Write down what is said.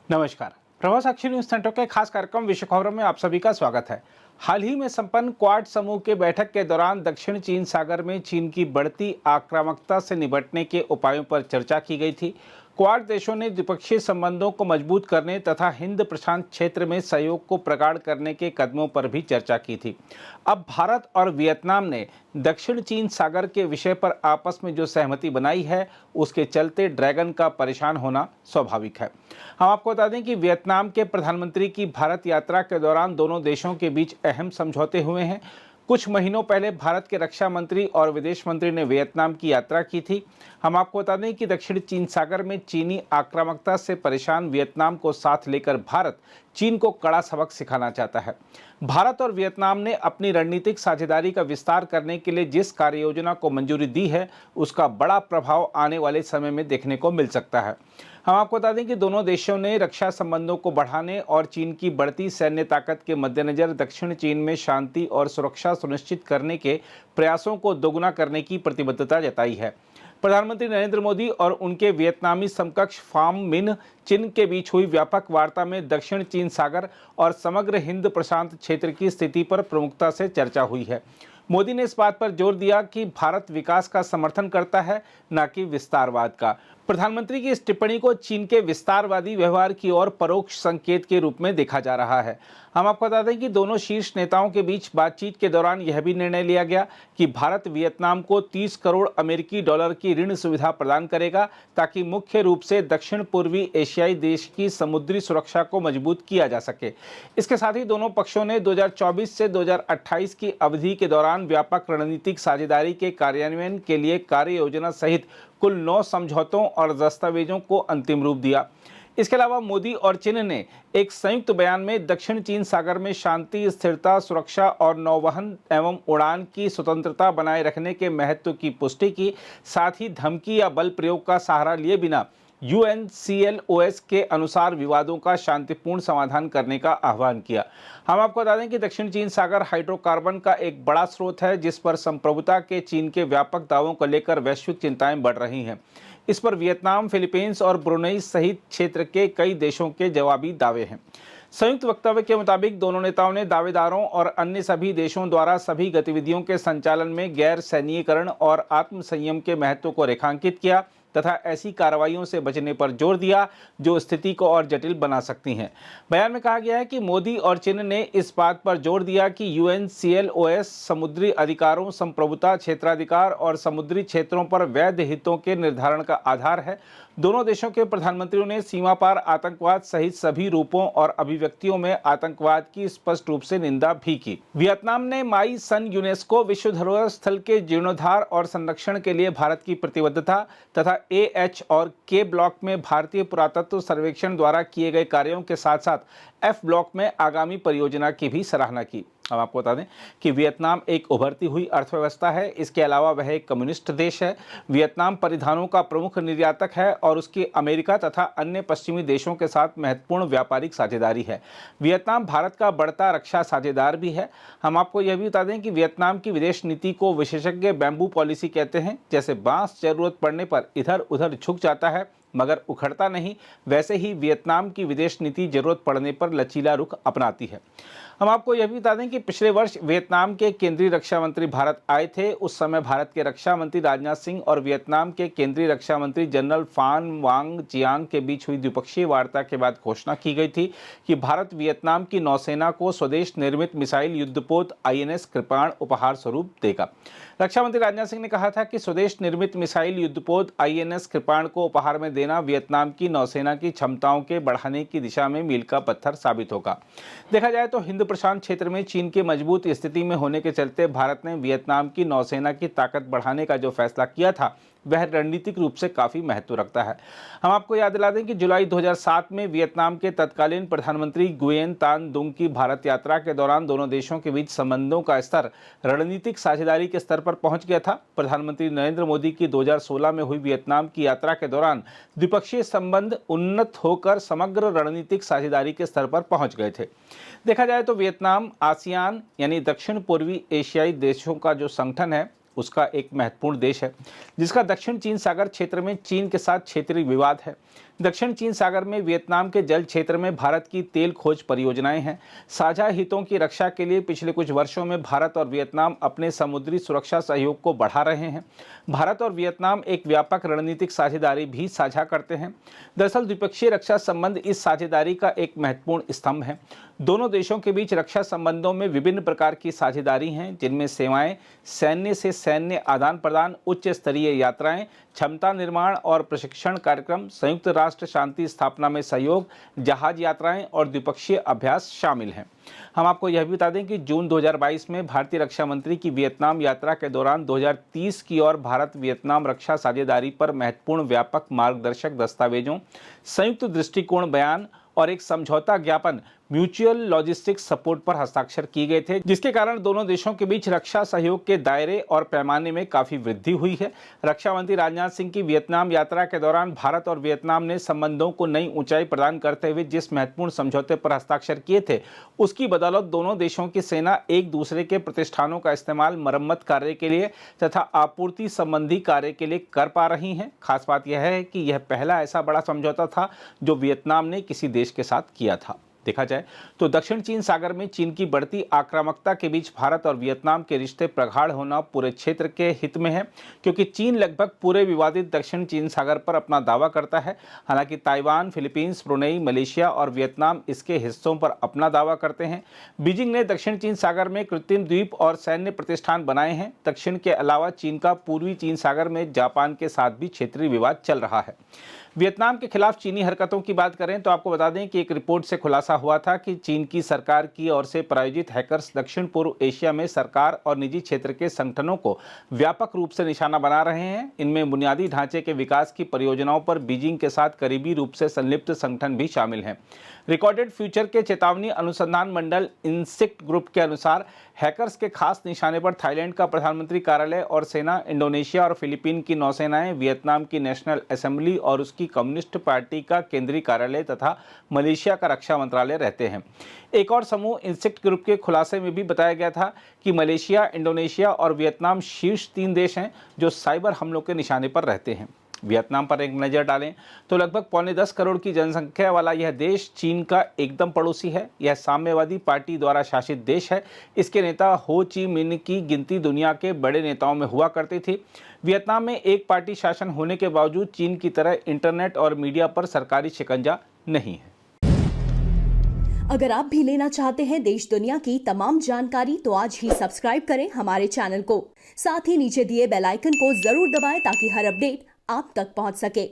नमस्कार। प्रभाव साक्षी news centre के खास कार्यक्रम विश्व खबरों में आप सभी का स्वागत है। हाल ही में संपन्न क्वाड समूह के बैठक के दौरान दक्षिण चीन सागर में चीन की बढ़ती आक्रामकता से निपटने के उपायों पर चर्चा की गई थी। क्वाड देशों ने द्विपक्षीय संबंधों को मजबूत करने तथा हिंद प्रशांत क्षेत्र में सहयोग को प्रगाढ़ करने के कदमों पर भी चर्चा की थी। अब भारत और वियतनाम ने दक्षिण चीन सागर के विषय पर आपस में जो सहमति बनाई है, उसके चलते ड्रैगन का परेशान होना स्वाभाविक है। हम आपको बता दें कि वियतनाम के प्रधानमंत्री की भारत यात्रा के दौरान दोनों देशों के बीच अहम समझौते हुए हैं। कुछ महीनों पहले भारत के रक्षा मंत्री और विदेश मंत्री ने वियतनाम की यात्रा की थी। हम आपको बता दें कि दक्षिण चीन सागर में चीनी आक्रामकता से परेशान वियतनाम को साथ लेकर भारत चीन को कड़ा सबक सिखाना चाहता है। भारत और वियतनाम ने अपनी रणनीतिक साझेदारी का विस्तार करने के लिए जिस कार्य योजना को मंजूरी दी है, उसका बड़ा प्रभाव आने वाले समय में देखने को मिल सकता है। हम आपको बता दें कि दोनों देशों ने रक्षा संबंधों को बढ़ाने और चीन की बढ़ती सैन्य ताकत के मद्देनजर दक्षिण चीन में शांति और सुरक्षा सुनिश्चित करने के प्रयासों को दोगुना करने की प्रतिबद्धता जताई है। प्रधानमंत्री नरेंद्र मोदी और उनके वियतनामी समकक्ष फाम मिन चिन के बीच हुई व्यापक वार्ता में दक्षिण चीन सागर और समग्र हिंद प्रशांत क्षेत्र की स्थिति पर प्रमुखता से चर्चा हुई है। मोदी ने इस बात पर जोर दिया कि भारत विकास का समर्थन करता है, न कि विस्तारवाद का। प्रधानमंत्री की इस टिप्पणी को चीन के विस्तारवादी व्यवहार की ओर परोक्ष संकेत के रूप में देखा जा रहा है। हम आपको बता दें कि दोनों शीर्ष नेताओं के बीच बातचीत के दौरान यह भी निर्णय लिया गया कि भारत वियतनाम को 30 करोड़ अमेरिकी डॉलर की ऋण सुविधा प्रदान करेगा, ताकि मुख्य रूप से दक्षिण पूर्वी एशियाई देश की समुद्री सुरक्षा को मजबूत किया जा सके। इसके साथ ही दोनों पक्षों ने 2024 से 2028 की अवधि के दौरान व्यापक रणनीतिक साझेदारी के कार्यान्वयन के लिए कार्य योजना सहित कुल 9 समझौतों और दस्तावेजों को अंतिम रूप दिया। इसके अलावा मोदी और चीन ने एक संयुक्त बयान में दक्षिण चीन सागर में शांति, स्थिरता, सुरक्षा और नौवहन एवं उड़ान की स्वतंत्रता बनाए रखने के महत्व की पुष्टि की। साथ ही धमकी या बल प्रयोग का सहारा लिए बिना UNCLOS के अनुसार विवादों का शांतिपूर्ण समाधान करने का आह्वान किया। हम आपको बता दें कि दक्षिण चीन सागर हाइड्रोकार्बन का एक बड़ा स्रोत है, जिस पर संप्रभुता के चीन के व्यापक दावों को लेकर वैश्विक चिंताएं बढ़ रही हैं। इस पर वियतनाम, फिलीपींस और ब्रुनेई सहित क्षेत्र के कई देशों के जवाबी दावे हैं। संयुक्त वक्तव्य के मुताबिक दोनों नेताओं ने दावेदारों और अन्य सभी देशों द्वारा सभी गतिविधियों के संचालन में गैर सैन्यीकरण और आत्म संयम के महत्व को रेखांकित किया तथा ऐसी कार्रवाइयों से बचने पर जोर दिया जो स्थिति को और जटिल बना सकती हैं। बयान में कहा गया है कि मोदी और चीन ने इस बात पर जोर दिया कि UNCLOS समुद्री अधिकारों, संप्रभुता, क्षेत्राधिकार और समुद्री क्षेत्रों पर वैध हितों के निर्धारण का आधार है। दोनों देशों के प्रधानमंत्रियों ने सीमा पार आतंकवाद सहित सभी रूपों और अभिव्यक्तियों में आतंकवाद की स्पष्ट रूप से निंदा भी की। वियतनाम ने माई सन यूनेस्को विश्व धरोहर स्थल के जीर्णोद्धार और संरक्षण के लिए भारत की प्रतिबद्धता तथा AH और K ब्लॉक में भारतीय पुरातत्व सर्वेक्षण द्वारा किए गए कार्यों के साथ साथ F ब्लॉक में आगामी परियोजना की भी सराहना की। हम आपको बता दें कि वियतनाम एक उभरती हुई अर्थव्यवस्था है। इसके अलावा वह एक कम्युनिस्ट देश है। वियतनाम परिधानों का प्रमुख निर्यातक है और उसकी अमेरिका तथा अन्य पश्चिमी देशों के साथ महत्वपूर्ण व्यापारिक साझेदारी है। वियतनाम भारत का बढ़ता रक्षा साझेदार भी है। हम आपको यह भी बता दें कि वियतनाम की विदेश नीति को विशेषज्ञ बैम्बू पॉलिसी कहते हैं। जैसे बांस जरूरत पड़ने पर इधर उधर झुक जाता है मगर उखड़ता नहीं, वैसे ही वियतनाम की विदेश नीति जरूरत पड़ने पर लचीला रुख अपनाती है। हम आपको यह भी बता दें कि पिछले वर्ष वियतनाम के केंद्रीय रक्षा मंत्री भारत आए थे। उस समय भारत के रक्षा मंत्री राजनाथ सिंह और वियतनाम के केंद्रीय रक्षा मंत्री जनरल फान वांग जियांग के बीच हुई द्विपक्षीय वार्ता के बाद घोषणा की गई थी कि भारत वियतनाम की नौसेना को स्वदेश निर्मित मिसाइल युद्धपोत INS कृपाण उपहार स्वरूप देगा। रक्षा मंत्री राजनाथ सिंह ने कहा था कि स्वदेश निर्मित मिसाइल युद्धपोत INS कृपाण को उपहार में देना वियतनाम की नौसेना की क्षमताओं के बढ़ाने की दिशा में मील का पत्थर साबित होगा। देखा जाए तो हिंद प्रशांत क्षेत्र में चीन की मजबूत स्थिति में होने के चलते भारत ने वियतनाम की नौसेना की ताकत बढ़ाने का जो फैसला किया था, वह रणनीतिक रूप से काफी महत्व रखता है। हम आपको याद दिला दें कि जुलाई 2007 में वियतनाम के तत्कालीन प्रधानमंत्री गुयेन तान दुंग की भारत यात्रा के दौरान दोनों देशों के बीच संबंधों का स्तर रणनीतिक साझेदारी के स्तर पर पहुंच गया था। प्रधानमंत्री नरेंद्र मोदी की 2016 में हुई वियतनाम की यात्रा के दौरान द्विपक्षीय संबंध उन्नत होकर समग्र रणनीतिक साझेदारी के स्तर पर पहुंच गए थे। देखा जाए तो वियतनाम आसियान यानी दक्षिण पूर्वी एशियाई देशों का जो संगठन है, उसका एक महत्वपूर्ण देश है, जिसका दक्षिण चीन सागर क्षेत्र में चीन के साथ क्षेत्रीय विवाद है। दक्षिण चीन सागर में वियतनाम के जल क्षेत्र में भारत की तेल खोज परियोजनाएं हैं। साझा हितों की रक्षा के लिए पिछले कुछ वर्षों में भारत और वियतनाम अपने समुद्री सुरक्षा सहयोग को बढ़ा रहे हैं। भारत और वियतनाम एक व्यापक रणनीतिक साझेदारी भी साझा करते हैं। दरअसल द्विपक्षीय रक्षा संबंध इस साझेदारी का एक महत्वपूर्ण स्तंभ है। दोनों देशों के बीच रक्षा संबंधों में विभिन्न प्रकार की साझेदारी हैं, जिनमें सेवाएं, सैन्य से सैन्य आदान प्रदान, उच्च स्तरीय यात्राएं, क्षमता निर्माण और प्रशिक्षण कार्यक्रम, संयुक्त राष्ट्र शांति स्थापना में सहयोग, जहाज यात्राएं और द्विपक्षीय अभ्यास शामिल हैं। हम आपको यह भी बता दें कि जून 2022 में भारतीय रक्षा मंत्री की वियतनाम यात्रा के दौरान 2030 की ओर भारत वियतनाम रक्षा साझेदारी पर महत्वपूर्ण व्यापक मार्गदर्शक दस्तावेजों, संयुक्त दृष्टिकोण बयान और एक समझौता ज्ञापन म्यूचुअल लॉजिस्टिक्स सपोर्ट पर हस्ताक्षर किए गए थे, जिसके कारण दोनों देशों के बीच रक्षा सहयोग के दायरे और पैमाने में काफी वृद्धि हुई है। रक्षा मंत्री राजनाथ सिंह की वियतनाम यात्रा के दौरान भारत और वियतनाम ने संबंधों को नई ऊंचाई प्रदान करते हुए जिस महत्वपूर्ण समझौते पर हस्ताक्षर किए थे, उसकी बदौलत दोनों देशों की सेना एक दूसरे के प्रतिष्ठानों का इस्तेमाल मरम्मत कार्य के लिए तथा आपूर्ति संबंधी कार्य के लिए कर पा रही हैं। खास बात यह है कि यह पहला ऐसा बड़ा समझौता था जो वियतनाम ने किसी देश के साथ किया था। देखा जाए तो दक्षिण चीन सागर में चीन की बढ़ती आक्रामकता के बीच भारत और वियतनाम के रिश्ते प्रगाढ़ होना पूरे क्षेत्र के हित में है, क्योंकि चीन लगभग पूरे विवादित दक्षिण चीन सागर पर अपना दावा करता है। हालांकि ताइवान, फिलीपींस, ब्रुनेई, मलेशिया और वियतनाम इसके हिस्सों पर अपना दावा करते हैं। बीजिंग ने दक्षिण चीन सागर में कृत्रिम द्वीप और सैन्य प्रतिष्ठान बनाए हैं। दक्षिण के अलावा चीन का पूर्वी चीन सागर में जापान के साथ भी क्षेत्रीय विवाद चल रहा है। वियतनाम के खिलाफ चीनी हरकतों की बात करें तो आपको बता दें कि एक रिपोर्ट से खुलासा हुआ था कि चीन की सरकार की ओर से प्रायोजित हैकर्स दक्षिण पूर्व एशिया में सरकार और निजी क्षेत्र के संगठनों को व्यापक रूप से निशाना बना रहे हैं। इनमें बुनियादी ढांचे के विकास की परियोजनाओं पर बीजिंग के साथ करीबी रूप से संलिप्त संगठन भी शामिल हैं। रिकॉर्डेड फ्यूचर के चेतावनी अनुसंधान मंडल इंसिक्ट ग्रुप के अनुसार हैकर्स के खास निशाने पर थाईलैंड का प्रधानमंत्री कार्यालय और सेना, इंडोनेशिया और फिलीपीन की नौसेनाएं, वियतनाम की नेशनल असेंबली और उसकी कम्युनिस्ट पार्टी का केंद्रीय कार्यालय तथा मलेशिया का रक्षा मंत्रालय रहते हैं। एक और समूह इंसिक्ट ग्रुप के खुलासे में भी बताया गया था कि मलेशिया, इंडोनेशिया और वियतनाम शीर्ष 3 देश हैं जो साइबर हमलों के निशाने पर रहते हैं। वियतनाम पर एक नज़र डालें तो लगभग 9.25 करोड़ की जनसंख्या वाला यह देश चीन का एकदम पड़ोसी है। यह साम्यवादी पार्टी द्वारा शासित देश है। इसके नेता हो ची मिन्ह की गिनती दुनिया के बड़े नेताओं में हुआ करती थी। वियतनाम में एक पार्टी शासन होने के बावजूद चीन की तरह इंटरनेट और मीडिया पर सरकारी शिकंजा नहीं है। अगर आप भी लेना चाहते हैं देश दुनिया की तमाम जानकारी तो आज ही सब्सक्राइब करें हमारे चैनल को। साथ ही नीचे दिए बेल आइकन को जरूर दबाएं ताकि हर अपडेट आप तक पहुंच सके।